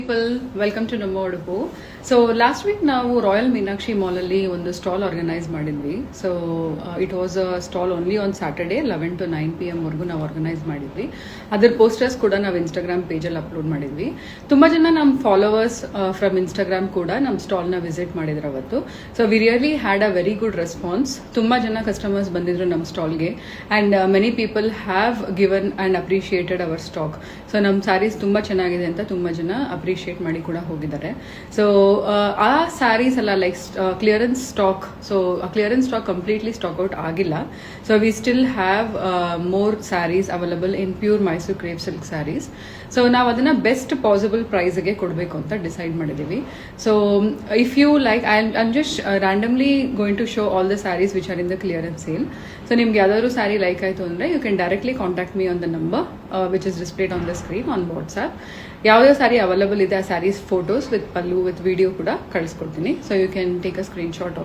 People, welcome to ನಮ್ಮ ಉಡುಪು. So last week ನಾವು ರಾಯಲ್ ಮೀನಾಕ್ಷಿ ಮಾಲ್ ಅಲ್ಲಿ ಒಂದು ಸ್ಟಾಲ್ ಆರ್ಗನೈಸ್ ಮಾಡಿದ್ವಿ. So it was a stall only on Saturday 11 to 9 PM ವರೆಗೂ ನಾವು ಆರ್ಗನೈಸ್ ಮಾಡಿದ್ವಿ. ಅದರ ಪೋಸ್ಟರ್ಸ್ ಕೂಡ ನಾವು ಇನ್ಸ್ಟಾಗ್ರಾಮ್ ಪೇಜಲ್ಲಿ ಅಪ್ಲೋಡ್ ಮಾಡಿದ್ವಿ. ತುಂಬಾ ಜನ ನಮ್ಮ ಫಾಲೋವರ್ಸ್ ಫ್ರಮ್ ಇನ್ಸ್ಟಾಗ್ರಾಮ್ ಕೂಡ ನಮ್ಮ ಸ್ಟಾಲ್ನ ವಿಸಿಟ್ ಮಾಡಿದ್ರು ಅವತ್ತು. So we really had a very good response. ತುಂಬಾ ಜನ ಕಸ್ಟಮರ್ಸ್ ಬಂದಿದ್ರು ನಮ್ಮ ಸ್ಟಾಲ್ಗೆ and many people have given and appreciated our stock. So ನಮ್ಮ ಸ್ಯಾರೀಸ್ ತುಂಬ ಚೆನ್ನಾಗಿದೆ ಅಂತ ತುಂಬ ಜನ ಅಪ್ರಿಷಿಯೇಟ್ ಮಾಡಿ ಕೂಡ ಹೋಗಿದ್ದಾರೆ. ಸೊ ಆ ಸ್ಯಾರೀಸ್ ಎಲ್ಲ like clearance stock. So clearance stock completely stock out ಆಗಿಲ್ಲ. So we still have more sarees available in pure Mysuru crepe silk sarees. So ನಾವು ಅದನ್ನ ಬೆಸ್ಟ್ ಪಾಸಿಬಲ್ ಪ್ರೈಸ್ಗೆ ಕೊಡಬೇಕು ಅಂತ ಡಿಸೈಡ್ ಮಾಡಿದ್ದೀವಿ. So if you like I am just randomly going to show all the sarees which are in the clearance sale. So ನಿಮ್ಗೆ ಯಾವ್ದಾದ್ರು saree like ಆಯಿತು ಅಂದರೆ you can directly contact me on the number which is displayed on the screen on WhatsApp. ಯಾವುದೇ saree available ಇದೆ ಆ sarees photos with pallu with video ಕೂಡ ಕಳಿಸ್ಕೊಡ್ತೀನಿ. So you can take a screenshot.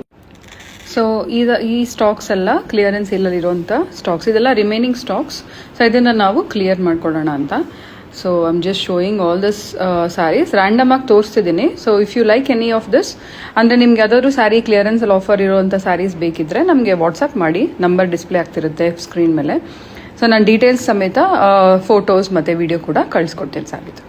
So ಈ ಸ್ಟಾಕ್ಸ್ ಎಲ್ಲ ಕ್ಲಿಯರೆನ್ಸ್ ಇರೋಂಥ ಸ್ಟಾಕ್ಸ್, ಇದೆಲ್ಲ remaining stocks. So ಇದನ್ನು ನಾವು ಕ್ಲಿಯರ್ ಮಾಡ್ಕೊಳ್ಳೋಣ ಅಂತ. So I am just showing all this sarees. Random ಆಗಿ ತೋರಿಸ್ತಿದ್ದೀನಿ. So if you like any of this, ಅಂದರೆ ನಿಮ್ಗೆ ಯಾವ್ದಾದ್ರು ಸ್ಯಾರಿ ಕ್ಲಿಯರೆನ್ಸಲ್ಲಿ ಆಫರ್ ಇರೋವಂಥ ಸ್ಯಾರೀಸ್ ಬೇಕಿದ್ರೆ ನಮಗೆ ವಾಟ್ಸಪ್ ಮಾಡಿ, ನಂಬರ್ ಡಿಸ್ಪ್ಲೇ ಆಗ್ತಿರುತ್ತೆ ಸ್ಕ್ರೀನ್ ಮೇಲೆ. ಸೊ ನಾನು ಡೀಟೇಲ್ಸ್ ಸಮೇತ ಫೋಟೋಸ್ ಮತ್ತು ವಿಡಿಯೋ ಕೂಡ ಕಳಿಸ್ಕೊಡ್ತೀನಿ ಸಾಗಿತ್ತು.